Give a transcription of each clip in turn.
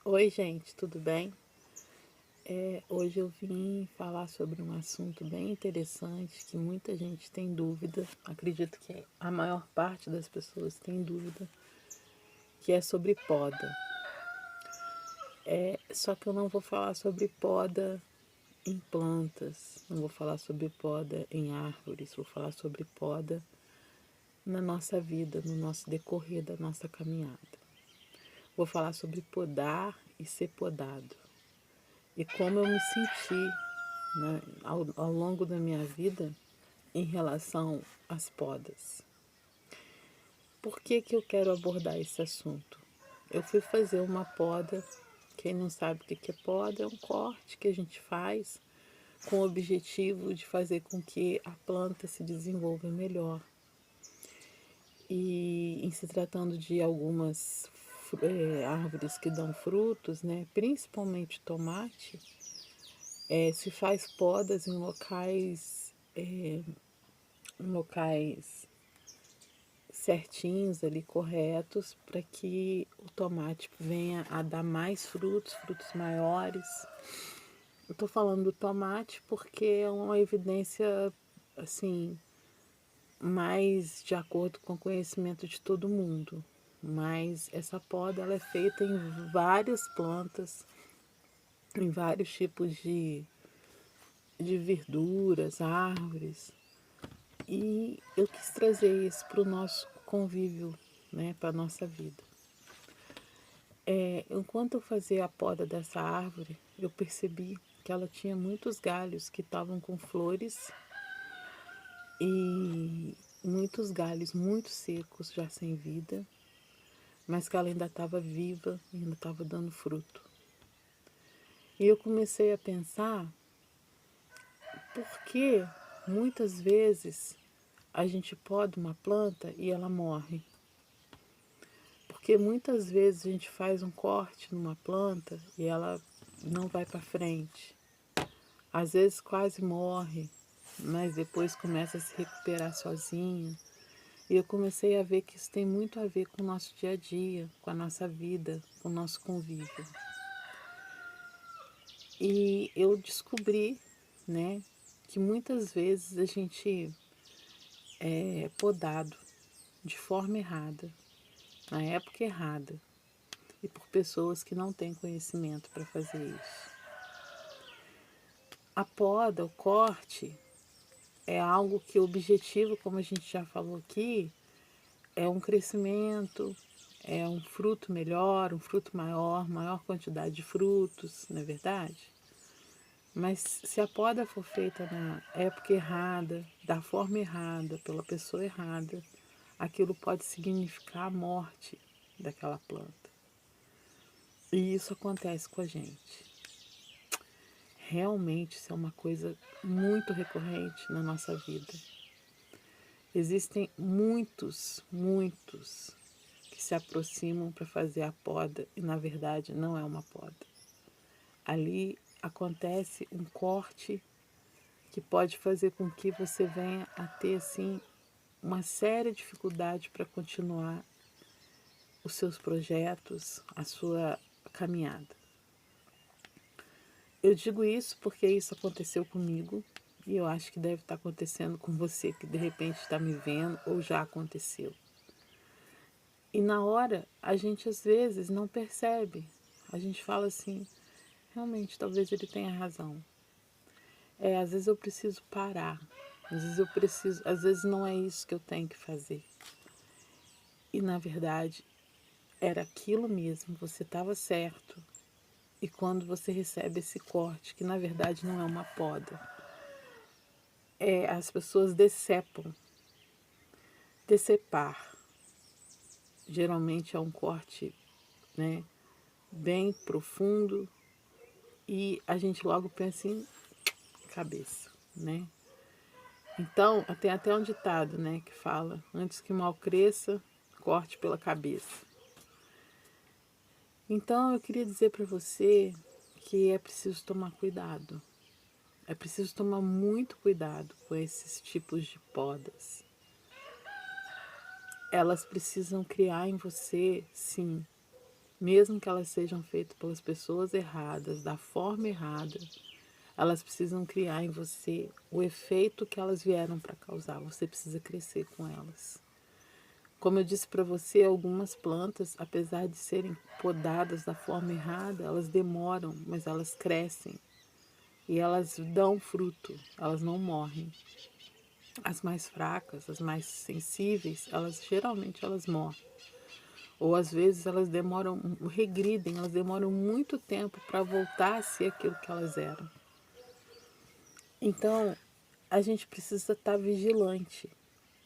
Oi, gente, tudo bem? Hoje eu vim falar sobre um assunto bem interessante que muita gente tem dúvida. Acredito que a maior parte das pessoas tem dúvida, que é sobre poda. Só que eu não vou falar sobre poda em plantas, não vou falar sobre poda em árvores, vou falar sobre poda na nossa vida, no nosso decorrer da nossa caminhada. Vou falar sobre podar e ser podado. E como eu me senti, né, ao longo da minha vida em relação às podas. Por que, que eu quero abordar esse assunto? Eu fui fazer uma poda. Quem não sabe o que, que é poda, é um corte que a gente faz com o objetivo de fazer com que a planta se desenvolva melhor. E em se tratando de algumas árvores que dão frutos, né, principalmente tomate, se faz podas em locais certinhos ali, corretos, para que o tomate venha a dar mais frutos, frutos maiores. Eu estou falando do tomate porque é uma evidência assim mais de acordo com o conhecimento de todo mundo. Mas essa poda ela é feita em várias plantas, em vários tipos de verduras, árvores. E eu quis trazer isso para o nosso convívio, né, para a nossa vida. Enquanto eu fazia a poda dessa árvore, eu percebi que ela tinha muitos galhos que estavam com flores e muitos galhos muito secos, já sem vida, mas que ela ainda estava viva e ainda estava dando fruto. E eu comecei a pensar por que muitas vezes a gente poda uma planta e ela morre. Porque muitas vezes a gente faz um corte numa planta e ela não vai para frente. Às vezes quase morre, mas depois começa a se recuperar sozinha. E eu comecei a ver que isso tem muito a ver com o nosso dia a dia, com a nossa vida, com o nosso convívio. E eu descobri, né, que muitas vezes a gente é podado de forma errada, na época errada, e por pessoas que não têm conhecimento para fazer isso. A poda, o corte, é algo que o objetivo, como a gente já falou aqui, é um crescimento, é um fruto melhor, um fruto maior, maior quantidade de frutos, não é verdade? Mas se a poda for feita na época errada, da forma errada, pela pessoa errada, aquilo pode significar a morte daquela planta. E isso acontece com a gente. Realmente isso é uma coisa muito recorrente na nossa vida. Existem muitos que se aproximam para fazer a poda e na verdade não é uma poda. Ali acontece um corte que pode fazer com que você venha a ter assim uma séria dificuldade para continuar os seus projetos, a sua caminhada. Eu digo isso porque isso aconteceu comigo e eu acho que deve estar acontecendo com você que de repente está me vendo ou já aconteceu. E na hora a gente às vezes não percebe. A gente fala assim, realmente talvez ele tenha razão. Às vezes eu preciso parar. Às vezes não é isso que eu tenho que fazer. E na verdade era aquilo mesmo, você estava certo. E quando você recebe esse corte, que na verdade não é uma poda, as pessoas decepam. Decepar geralmente é um corte, né, bem profundo e a gente logo pensa em cabeça, né? Então, tem até um ditado, né, que fala: antes que o mal cresça, corte pela cabeça. Então, eu queria dizer para você que é preciso tomar cuidado. É preciso tomar muito cuidado com esses tipos de podas. Elas precisam criar em você, sim, mesmo que elas sejam feitas pelas pessoas erradas, da forma errada, elas precisam criar em você o efeito que elas vieram para causar. Você precisa crescer com elas. Como eu disse para você, algumas plantas, apesar de serem podadas da forma errada, elas demoram, mas elas crescem. E elas dão fruto, elas não morrem. As mais fracas, as mais sensíveis, geralmente elas morrem. Ou às vezes elas regridem, elas demoram muito tempo para voltar a ser aquilo que elas eram. Então, a gente precisa estar vigilante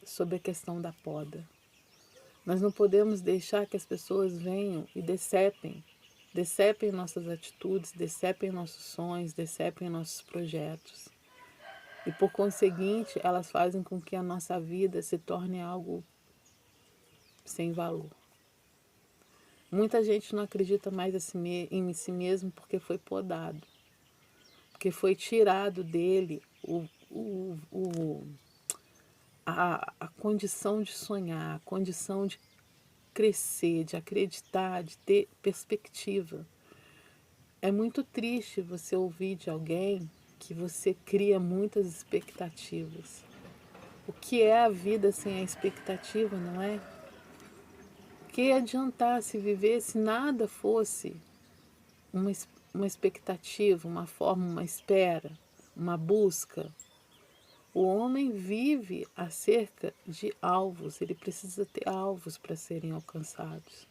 sobre a questão da poda. Nós não podemos deixar que as pessoas venham e decepem nossas atitudes, decepem nossos sonhos, decepem nossos projetos. E por conseguinte, elas fazem com que a nossa vida se torne algo sem valor. Muita gente não acredita mais em si mesmo porque foi podado, porque foi tirado dele a condição de sonhar, a condição de crescer, de acreditar, de ter perspectiva. É muito triste você ouvir de alguém que você cria muitas expectativas. O que é a vida sem a expectativa, não é? O que adiantar se viver se nada fosse uma expectativa, uma forma, uma espera, uma busca? O homem vive acerca de alvos, ele precisa ter alvos para serem alcançados.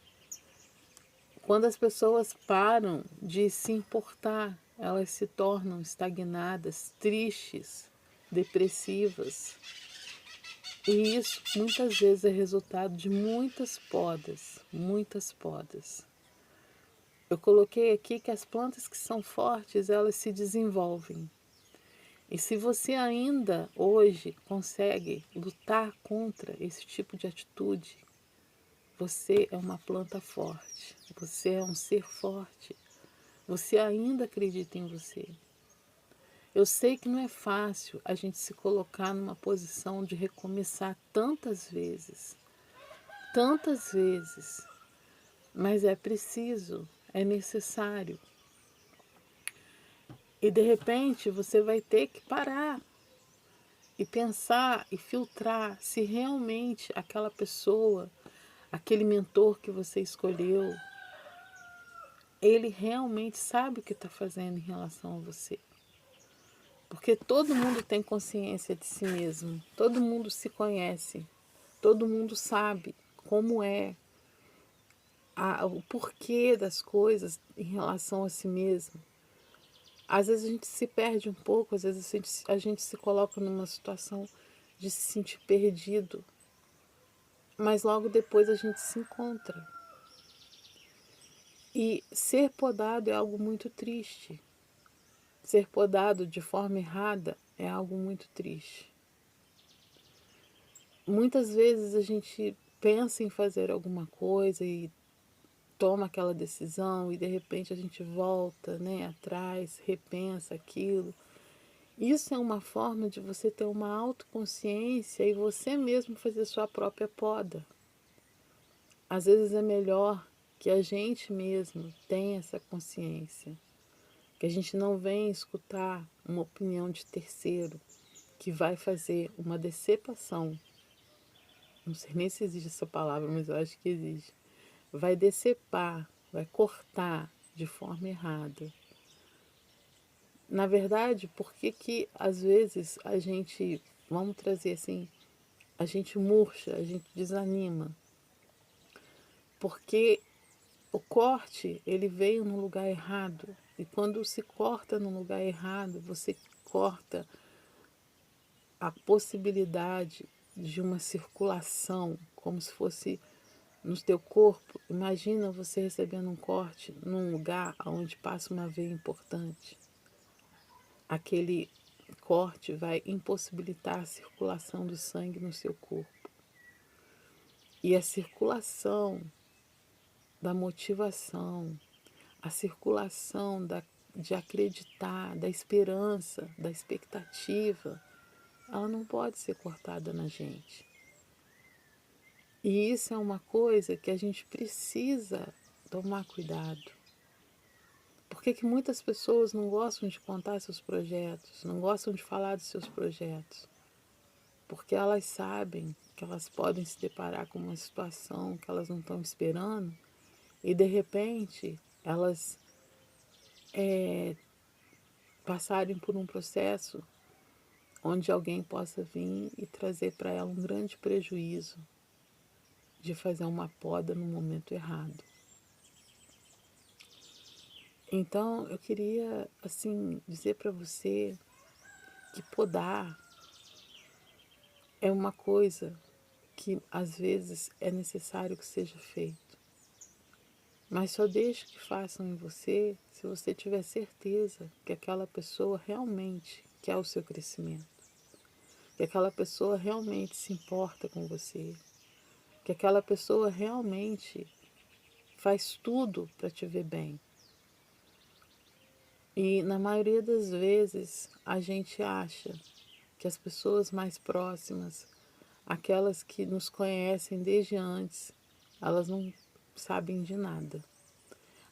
Quando as pessoas param de se importar, elas se tornam estagnadas, tristes, depressivas. E isso muitas vezes é resultado de muitas podas, muitas podas. Eu coloquei aqui que as plantas que são fortes, elas se desenvolvem. E se você ainda hoje consegue lutar contra esse tipo de atitude, você é uma planta forte, você é um ser forte, você ainda acredita em você. Eu sei que não é fácil a gente se colocar numa posição de recomeçar tantas vezes, mas é preciso, é necessário. E de repente você vai ter que parar e pensar e filtrar se realmente aquela pessoa, aquele mentor que você escolheu, ele realmente sabe o que está fazendo em relação a você. Porque todo mundo tem consciência de si mesmo, todo mundo se conhece, todo mundo sabe como é, o porquê das coisas em relação a si mesmo. Às vezes a gente se perde um pouco, às vezes a gente se coloca numa situação de se sentir perdido, mas logo depois a gente se encontra. E ser podado é algo muito triste. Ser podado de forma errada é algo muito triste. Muitas vezes a gente pensa em fazer alguma coisa e toma aquela decisão e de repente a gente volta, né, atrás, repensa aquilo. Isso é uma forma de você ter uma autoconsciência e você mesmo fazer sua própria poda. Às vezes é melhor que a gente mesmo tenha essa consciência, que a gente não venha escutar uma opinião de terceiro que vai fazer uma decepção. Não sei nem se existe essa palavra, mas eu acho que existe. Vai decepar, vai cortar de forma errada. Na verdade, por que às vezes a gente, vamos trazer assim, a gente murcha, a gente desanima? Porque o corte, ele veio no lugar errado. E quando se corta no lugar errado, você corta a possibilidade de uma circulação, como se fosse no teu corpo. Imagina você recebendo um corte num lugar onde passa uma veia importante. Aquele corte vai impossibilitar a circulação do sangue no seu corpo. E a circulação da motivação, a circulação de acreditar, da esperança, da expectativa, ela não pode ser cortada na gente. E isso é uma coisa que a gente precisa tomar cuidado. Por que que muitas pessoas não gostam de contar seus projetos, não gostam de falar dos seus projetos? Porque elas sabem que elas podem se deparar com uma situação que elas não estão esperando e de repente elas passarem por um processo onde alguém possa vir e trazer para ela um grande prejuízo de fazer uma poda no momento errado. Então, eu queria, assim, dizer para você que podar é uma coisa que às vezes é necessário que seja feito. Mas só deixe que façam em você se você tiver certeza que aquela pessoa realmente quer o seu crescimento, que aquela pessoa realmente se importa com você, que aquela pessoa realmente faz tudo para te ver bem. E na maioria das vezes a gente acha que as pessoas mais próximas, aquelas que nos conhecem desde antes, elas não sabem de nada.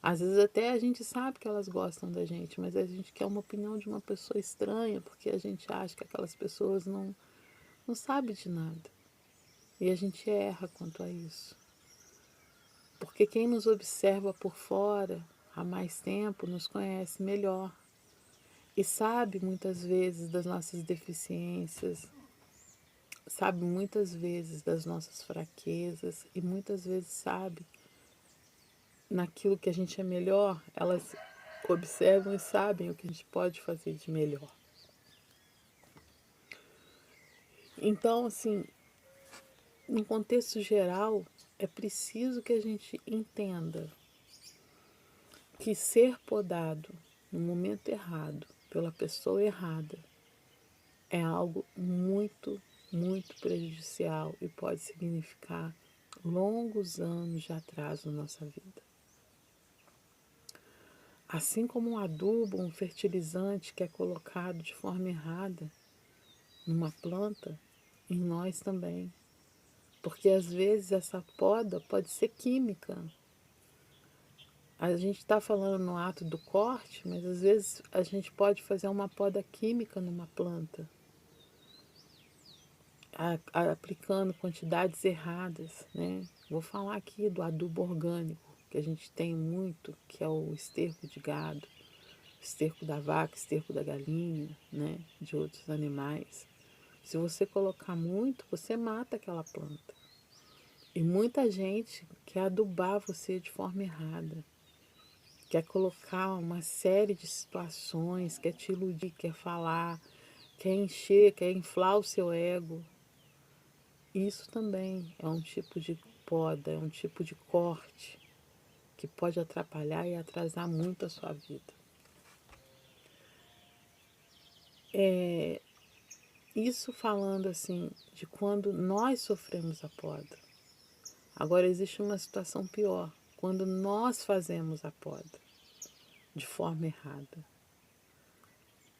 Às vezes até a gente sabe que elas gostam da gente, mas a gente quer uma opinião de uma pessoa estranha, porque a gente acha que aquelas pessoas não sabem de nada. E a gente erra quanto a isso. Porque quem nos observa por fora há mais tempo nos conhece melhor e sabe muitas vezes das nossas deficiências, sabe muitas vezes das nossas fraquezas e muitas vezes sabe naquilo que a gente é melhor, elas observam e sabem o que a gente pode fazer de melhor. Então, assim, no contexto geral, é preciso que a gente entenda que ser podado no momento errado, pela pessoa errada, é algo muito, muito prejudicial e pode significar longos anos de atraso na nossa vida. Assim como um adubo, um fertilizante que é colocado de forma errada numa planta, em nós também. Porque às vezes essa poda pode ser química. A gente está falando no ato do corte, mas às vezes a gente pode fazer uma poda química numa planta, aplicando quantidades erradas, né? Vou falar aqui do adubo orgânico, que a gente tem muito, que é o esterco de gado, esterco da vaca, esterco da galinha, né? De outros animais. Se você colocar muito, você mata aquela planta. E muita gente quer adubar você de forma errada. Quer colocar uma série de situações, quer te iludir, quer falar, quer encher, quer inflar o seu ego. Isso também é um tipo de poda, é um tipo de corte que pode atrapalhar e atrasar muito a sua vida. Isso falando assim de quando nós sofremos a poda. Agora existe uma situação pior, quando nós fazemos a poda de forma errada.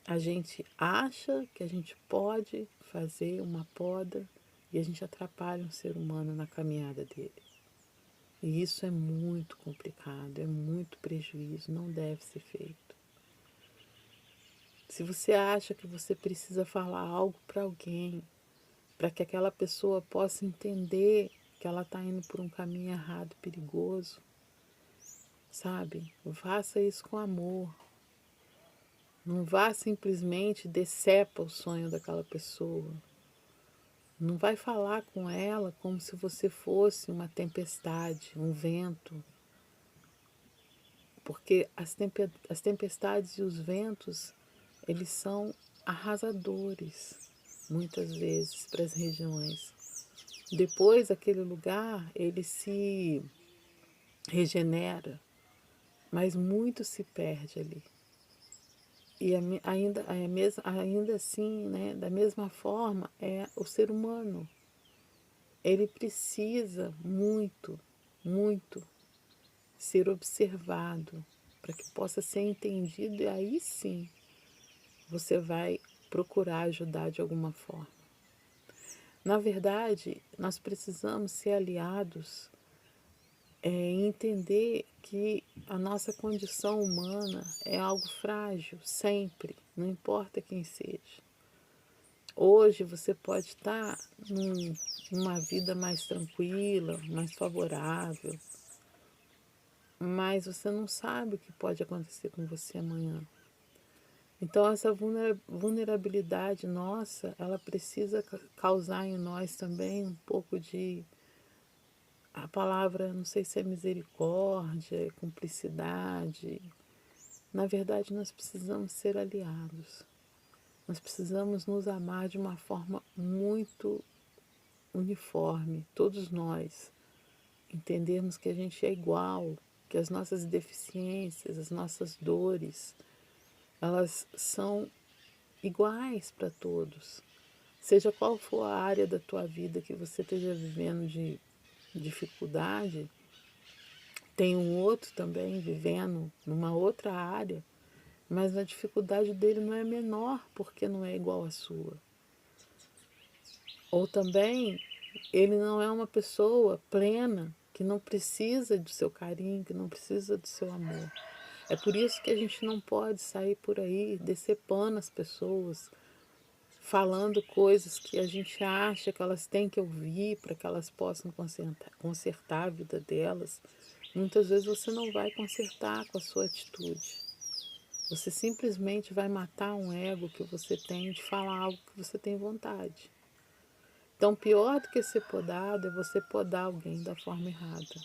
A gente acha que a gente pode fazer uma poda e a gente atrapalha um ser humano na caminhada dele. E isso é muito complicado, é muito prejuízo, não deve ser feito. Se você acha que você precisa falar algo para alguém, para que aquela pessoa possa entender que ela está indo por um caminho errado, perigoso, sabe? Faça isso com amor. Não vá simplesmente decepa o sonho daquela pessoa. Não vai falar com ela como se você fosse uma tempestade, um vento. Porque as tempestades e os ventos, eles são arrasadores, muitas vezes, para as regiões. Depois, aquele lugar, ele se regenera, mas muito se perde ali. E ainda assim, né, da mesma forma, é o ser humano. Ele precisa muito, muito ser observado para que possa ser entendido e aí sim você vai procurar ajudar de alguma forma. Na verdade, nós precisamos ser aliados e entender que a nossa condição humana é algo frágil, sempre, não importa quem seja. Hoje você pode estar numa vida mais tranquila, mais favorável, mas você não sabe o que pode acontecer com você amanhã. Então essa vulnerabilidade nossa, ela precisa causar em nós também um pouco de, a palavra, não sei se é misericórdia, é cumplicidade. Na verdade, nós precisamos ser aliados. Nós precisamos nos amar de uma forma muito uniforme, todos nós. Entendermos que a gente é igual, que as nossas deficiências, as nossas dores, elas são iguais para todos. Seja qual for a área da tua vida que você esteja vivendo de dificuldade, tem um outro também vivendo numa outra área, mas a dificuldade dele não é menor porque não é igual à sua. Ou também ele não é uma pessoa plena que não precisa do seu carinho, que não precisa do seu amor. É por isso que a gente não pode sair por aí decepando as pessoas, falando coisas que a gente acha que elas têm que ouvir para que elas possam consertar a vida delas. Muitas vezes você não vai consertar com a sua atitude. Você simplesmente vai matar um ego que você tem de falar algo que você tem vontade. Então, pior do que ser podado é você podar alguém da forma errada.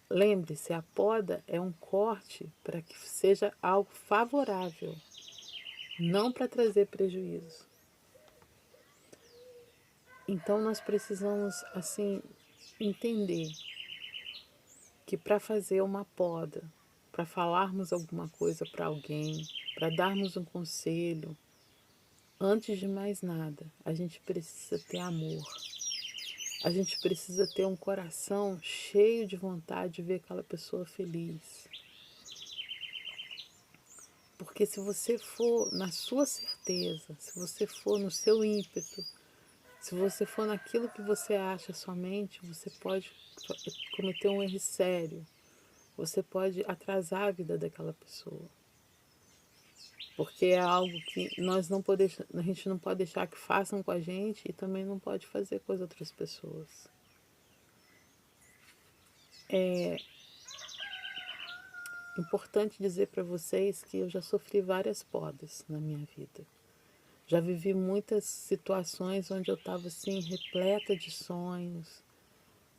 Lembre-se, a poda é um corte para que seja algo favorável, não para trazer prejuízo. Então, nós precisamos, assim, entender que para fazer uma poda, para falarmos alguma coisa para alguém, para darmos um conselho, antes de mais nada, a gente precisa ter amor. A gente precisa ter um coração cheio de vontade de ver aquela pessoa feliz. Porque se você for na sua certeza, se você for no seu ímpeto, se você for naquilo que você acha somente, você pode cometer um erro sério. Você pode atrasar a vida daquela pessoa. Porque é algo que a gente não pode deixar que façam com a gente e também não pode fazer com as outras pessoas. É importante dizer para vocês que eu já sofri várias podas na minha vida. Já vivi muitas situações onde eu estava assim, repleta de sonhos,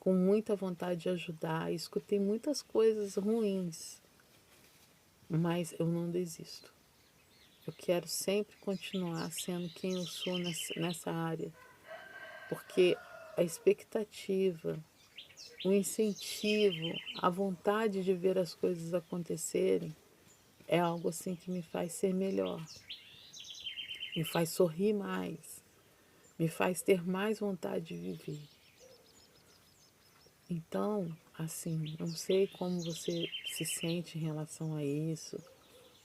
com muita vontade de ajudar, e escutei muitas coisas ruins, mas eu não desisto. Eu quero sempre continuar sendo quem eu sou nessa área, porque a expectativa, o incentivo, a vontade de ver as coisas acontecerem é algo assim que me faz ser melhor, me faz sorrir mais, me faz ter mais vontade de viver. Então, assim, não sei como você se sente em relação a isso,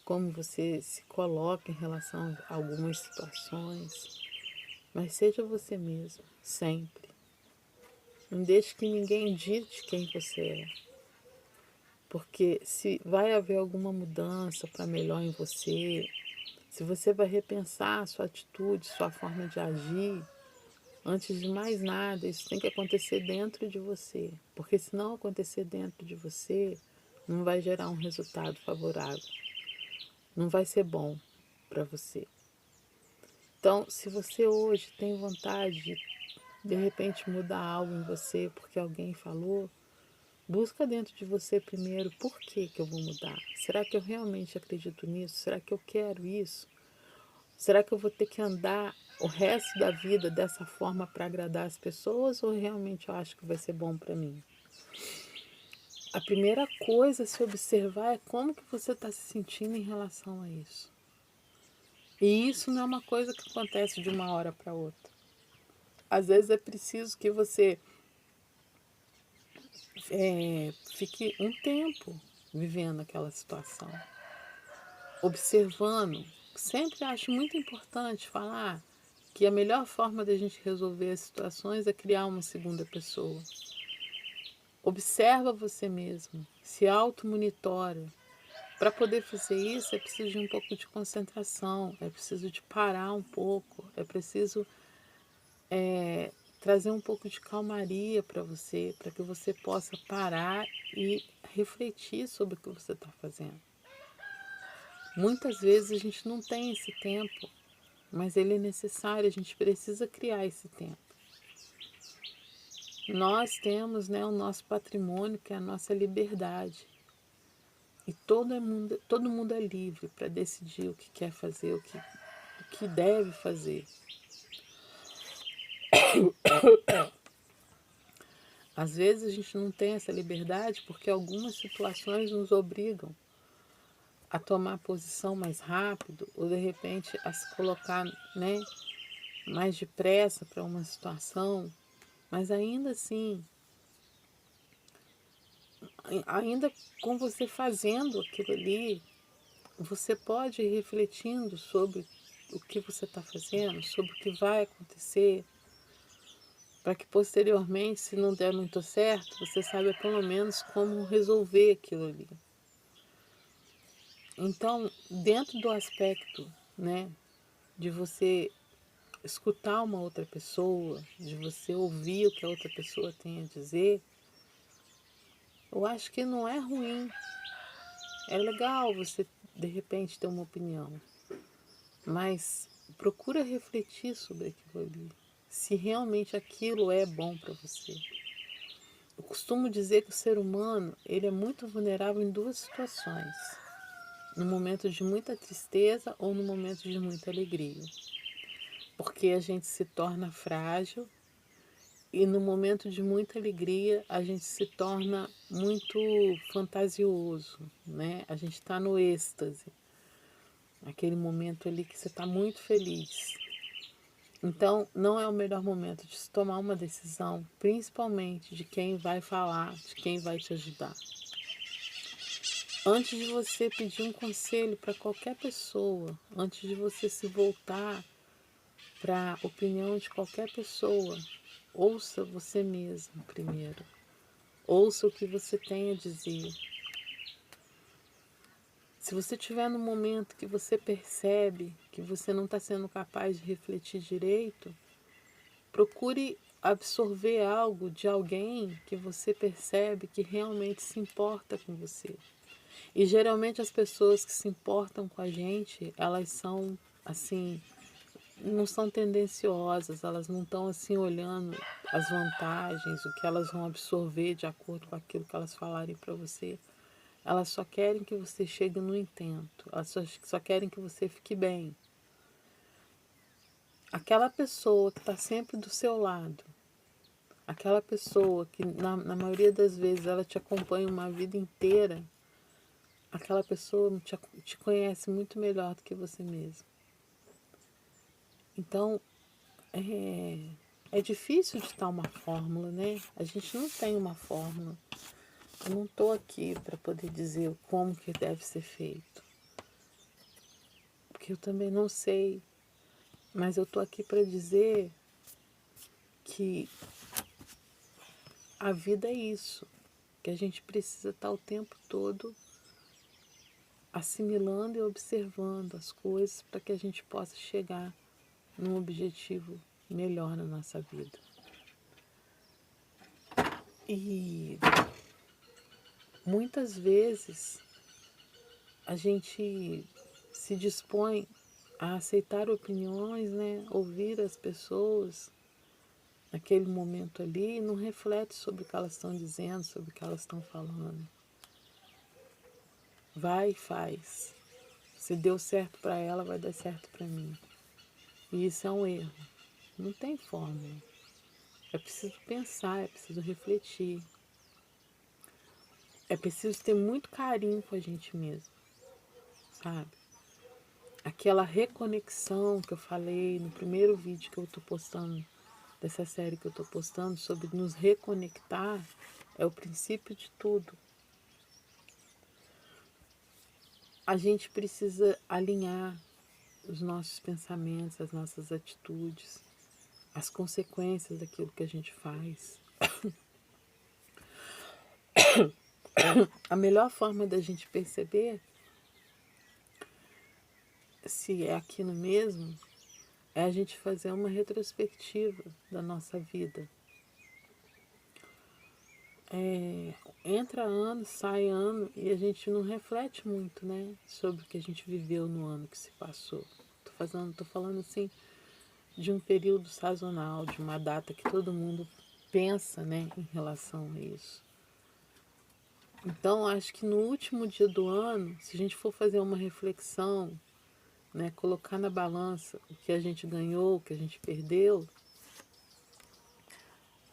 como você se coloca em relação a algumas situações, mas seja você mesmo, sempre. Não deixe que ninguém dite quem você é, porque se vai haver alguma mudança para melhor em você, se você vai repensar a sua atitude, sua forma de agir, antes de mais nada, isso tem que acontecer dentro de você, porque se não acontecer dentro de você, não vai gerar um resultado favorável, não vai ser bom para você. Então, se você hoje tem vontade de repente mudar algo em você porque alguém falou, busca dentro de você primeiro por que eu vou mudar. Será que eu realmente acredito nisso? Será que eu quero isso? Será que eu vou ter que andar o resto da vida dessa forma para agradar as pessoas ou realmente eu acho que vai ser bom para mim? A primeira coisa a se observar é como que você está se sentindo em relação a isso. E isso não é uma coisa que acontece de uma hora para outra. Às vezes é preciso que você fique um tempo vivendo aquela situação, observando. Sempre acho muito importante falar que a melhor forma da gente resolver as situações é criar uma segunda pessoa. Observa você mesmo, se auto-monitora. Para poder fazer isso, é preciso de um pouco de concentração, é preciso de parar um pouco, é preciso trazer um pouco de calmaria para você, para que você possa parar e refletir sobre o que você está fazendo. Muitas vezes a gente não tem esse tempo, mas ele é necessário, a gente precisa criar esse tempo. Nós temos, né, o nosso patrimônio, que é a nossa liberdade. E todo mundo é livre para decidir o que quer fazer, o que deve fazer. Às vezes a gente não tem essa liberdade porque algumas situações nos obrigam a tomar posição mais rápido ou de repente a se colocar, né, mais depressa para uma situação, mas ainda assim, ainda com você fazendo aquilo ali, você pode ir refletindo sobre o que você está fazendo, sobre o que vai acontecer, para que posteriormente, se não der muito certo, você saiba pelo menos como resolver aquilo ali. Então, dentro do aspecto, né, de você escutar uma outra pessoa, de você ouvir o que a outra pessoa tem a dizer, eu acho que não é ruim. É legal você, de repente, ter uma opinião, mas procura refletir sobre aquilo ali, se realmente aquilo é bom para você. Eu costumo dizer que o ser humano ele é muito vulnerável em duas situações: no momento de muita tristeza ou no momento de muita alegria. Porque a gente se torna frágil e no momento de muita alegria a gente se torna muito fantasioso, né? A gente está no êxtase, aquele momento ali que você está muito feliz. Então, não é o melhor momento de se tomar uma decisão, principalmente de quem vai falar, de quem vai te ajudar. Antes de você pedir um conselho para qualquer pessoa, antes de você se voltar para a opinião de qualquer pessoa, ouça você mesmo primeiro. Ouça o que você tem a dizer. Se você estiver no momento que você percebe que você não está sendo capaz de refletir direito, procure absorver algo de alguém que você percebe que realmente se importa com você. E geralmente as pessoas que se importam com a gente, elas são assim, não são tendenciosas, elas não estão assim olhando as vantagens, o que elas vão absorver de acordo com aquilo que elas falarem para você. Elas só querem que você chegue no intento, elas só querem que você fique bem. Aquela pessoa que está sempre do seu lado, aquela pessoa que na maioria das vezes ela te acompanha uma vida inteira, aquela pessoa te conhece muito melhor do que você mesmo. Então, é difícil de estar uma fórmula, né? A gente não tem uma fórmula. Eu não estou aqui para poder dizer como que deve ser feito. Porque eu também não sei. Mas eu estou aqui para dizer que a vida é isso. Que a gente precisa estar o tempo todo assimilando e observando as coisas para que a gente possa chegar num objetivo melhor na nossa vida. E muitas vezes a gente se dispõe a aceitar opiniões, né? Ouvir as pessoas naquele momento ali e não reflete sobre o que elas estão dizendo, sobre o que elas estão falando. Vai e faz. Se deu certo para ela, vai dar certo para mim. E isso é um erro. Não tem fórmula. É preciso pensar, é preciso refletir. É preciso ter muito carinho com a gente mesmo, sabe? Aquela reconexão que eu falei no primeiro vídeo que eu estou postando, dessa série que eu estou postando, sobre nos reconectar, é o princípio de tudo. A gente precisa alinhar os nossos pensamentos, as nossas atitudes, as consequências daquilo que a gente faz. A melhor forma da gente perceber se é aquilo mesmo é a gente fazer uma retrospectiva da nossa vida. Entra ano, sai ano e a gente não reflete muito, né, sobre o que a gente viveu no ano que se passou. Tô falando assim de um período sazonal, de uma data que todo mundo pensa, né, em relação a isso. Então, acho que no último dia do ano, se a gente for fazer uma reflexão, né, colocar na balança o que a gente ganhou, o que a gente perdeu,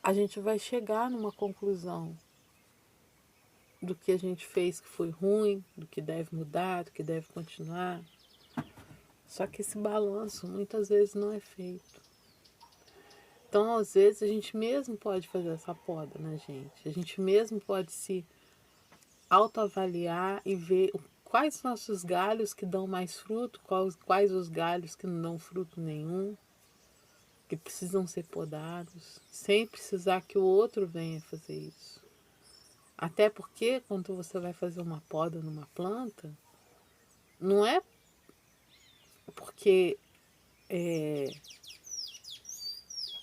a gente vai chegar numa conclusão do que a gente fez que foi ruim, do que deve mudar, do que deve continuar. Só que esse balanço muitas vezes não é feito. Então, às vezes, a gente mesmo pode fazer essa poda na gente. A gente mesmo pode se autoavaliar e ver quais nossos galhos que dão mais fruto, quais os galhos que não dão fruto nenhum, que precisam ser podados, sem precisar que o outro venha fazer isso. Até porque quando você vai fazer uma poda numa planta, não é porque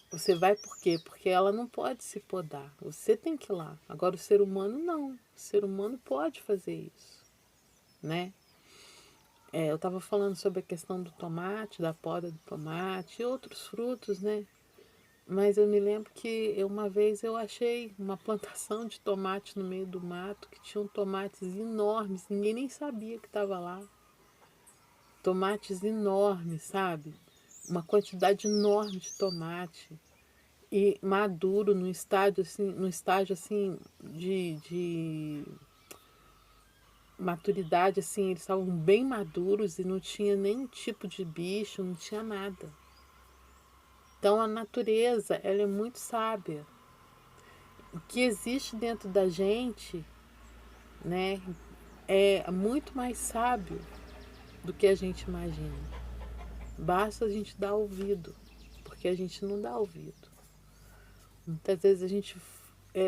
você vai por quê? Porque ela não pode se podar. Você tem que ir lá. Agora o ser humano não. O ser humano pode fazer isso, né? Eu estava falando sobre a questão do tomate, da poda do tomate e outros frutos, né? Mas eu me lembro que uma vez eu achei uma plantação de tomate no meio do mato que tinham tomates enormes, ninguém nem sabia que estava lá. Tomates enormes, sabe? Uma quantidade enorme de tomate e maduro no estágio assim de maturidade, assim, eles estavam bem maduros e não tinha nenhum tipo de bicho, não tinha nada. Então a natureza, ela é muito sábia. O que existe dentro da gente, né, é muito mais sábio do que a gente imagina. Basta a gente dar ouvido, porque a gente não dá ouvido. Muitas vezes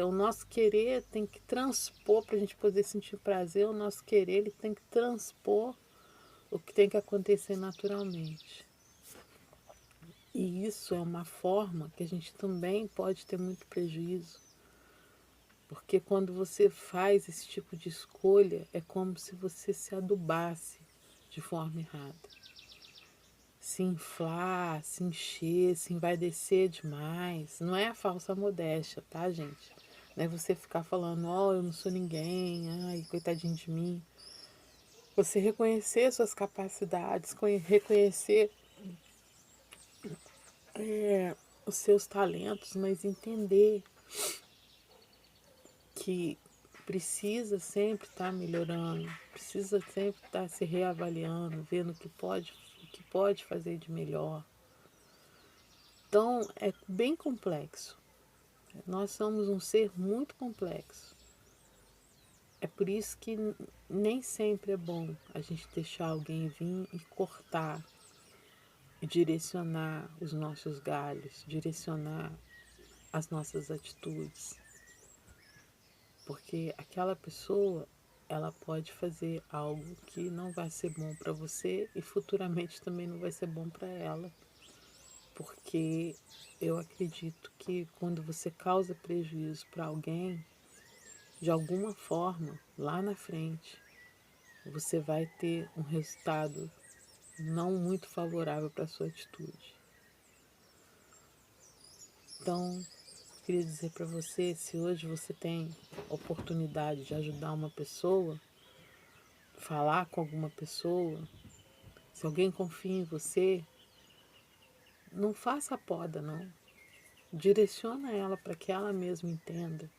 o nosso querer tem que transpor para a gente poder sentir prazer. O nosso querer ele tem que transpor o que tem que acontecer naturalmente. E isso é uma forma que a gente também pode ter muito prejuízo. Porque quando você faz esse tipo de escolha, é como se você se adubasse de forma errada. Se inflar, se encher, se envaidecer demais. Não é a falsa modéstia, tá, gente? Não é você ficar falando, ó, eu não sou ninguém, ai, coitadinho de mim. Você reconhecer suas capacidades, reconhecer os seus talentos, mas entender que precisa sempre estar melhorando, precisa sempre estar se reavaliando, vendo o que pode fazer de melhor. Então é bem complexo. Nós somos um ser muito complexo. É por isso que nem sempre é bom a gente deixar alguém vir e cortar e direcionar os nossos galhos, direcionar as nossas atitudes. Porque aquela pessoa, ela pode fazer algo que não vai ser bom para você e futuramente também não vai ser bom para ela. Porque eu acredito que quando você causa prejuízo para alguém, de alguma forma, lá na frente, você vai ter um resultado não muito favorável para a sua atitude. Então, queria dizer para você, se hoje você tem oportunidade de ajudar uma pessoa, falar com alguma pessoa, se alguém confia em você, não faça a poda, não. Direciona ela para que ela mesma entenda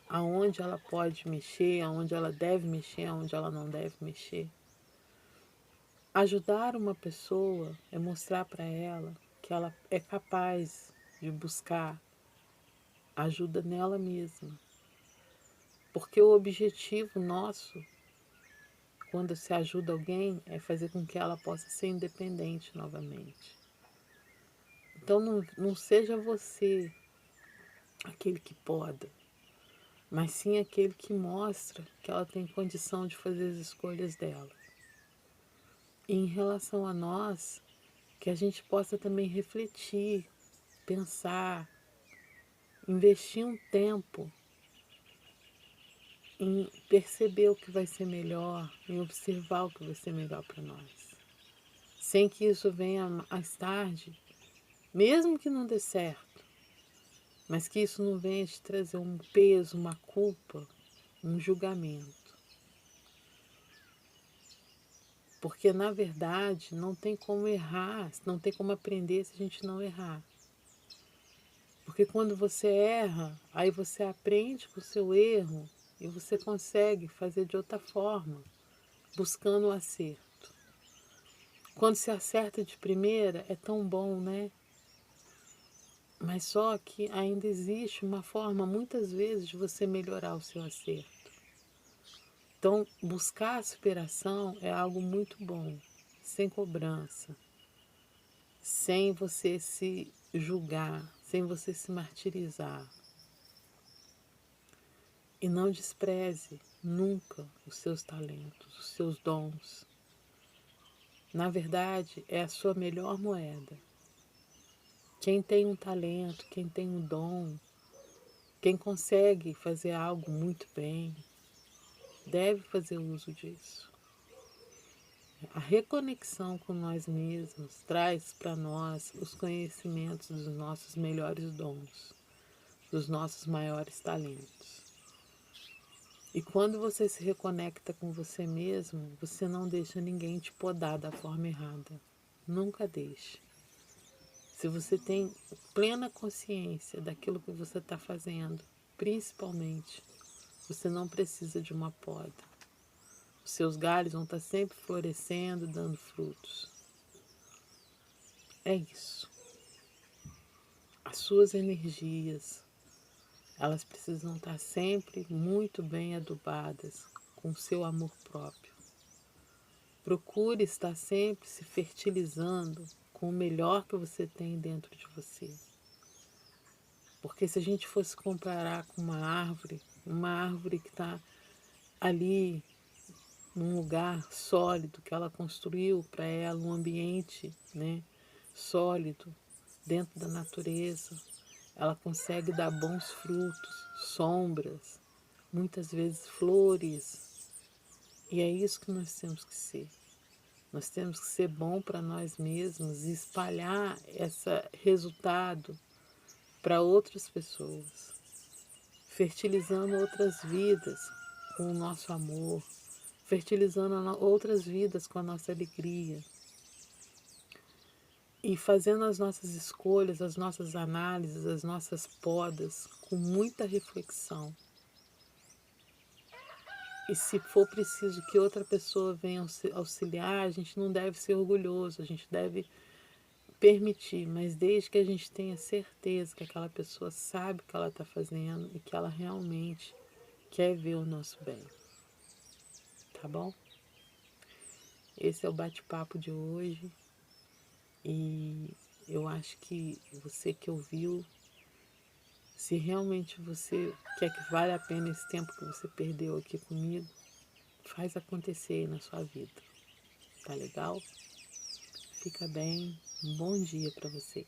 aonde ela pode mexer, aonde ela deve mexer, aonde ela não deve mexer. Ajudar uma pessoa é mostrar para ela que ela é capaz de buscar ajuda nela mesma. Porque o objetivo nosso, quando se ajuda alguém, é fazer com que ela possa ser independente novamente. Então não seja você aquele que poda. mas sim aquele que mostra que ela tem condição de fazer as escolhas dela. E em relação a nós, que a gente possa também refletir, pensar, investir um tempo em perceber o que vai ser melhor, em observar o que vai ser melhor para nós. Sem que isso venha mais tarde, mesmo que não dê certo, mas que isso não venha te trazer um peso, uma culpa, um julgamento. Porque, na verdade, não tem como errar, não tem como aprender se a gente não errar. Porque quando você erra, aí você aprende com o seu erro e você consegue fazer de outra forma, buscando o acerto. Quando se acerta de primeira, é tão bom, né? Mas só que ainda existe uma forma, muitas vezes, de você melhorar o seu acerto. Então, buscar a superação é algo muito bom, sem cobrança, sem você se julgar, sem você se martirizar. E não despreze nunca os seus talentos, os seus dons. Na verdade, é a sua melhor moeda. Quem tem um talento, quem tem um dom, quem consegue fazer algo muito bem, deve fazer uso disso. A reconexão com nós mesmos traz para nós os conhecimentos dos nossos melhores dons, dos nossos maiores talentos. E quando você se reconecta com você mesmo, você não deixa ninguém te podar da forma errada. Nunca deixe. Se você tem plena consciência daquilo que você está fazendo, principalmente, você não precisa de uma poda. Os seus galhos vão estar sempre florescendo, dando frutos. É isso. As suas energias, elas precisam estar sempre muito bem adubadas com o seu amor próprio. Procure estar sempre se fertilizando com o melhor que você tem dentro de você. Porque se a gente fosse comparar com uma árvore que está ali num lugar sólido que ela construiu para ela, um ambiente, né, sólido, dentro da natureza, ela consegue dar bons frutos, sombras, muitas vezes flores. E é isso que nós temos que ser. Nós temos que ser bom para nós mesmos e espalhar esse resultado para outras pessoas, fertilizando outras vidas com o nosso amor, fertilizando outras vidas com a nossa alegria e fazendo as nossas escolhas, as nossas análises, as nossas podas com muita reflexão. E se for preciso que outra pessoa venha auxiliar, a gente não deve ser orgulhoso, a gente deve permitir, mas desde que a gente tenha certeza que aquela pessoa sabe o que ela está fazendo e que ela realmente quer ver o nosso bem. Tá bom? Esse é o bate-papo de hoje e eu acho que você que ouviu, se realmente você quer que vale a pena esse tempo que você perdeu aqui comigo, faz acontecer aí na sua vida. Tá legal? Fica bem. Um bom dia para você.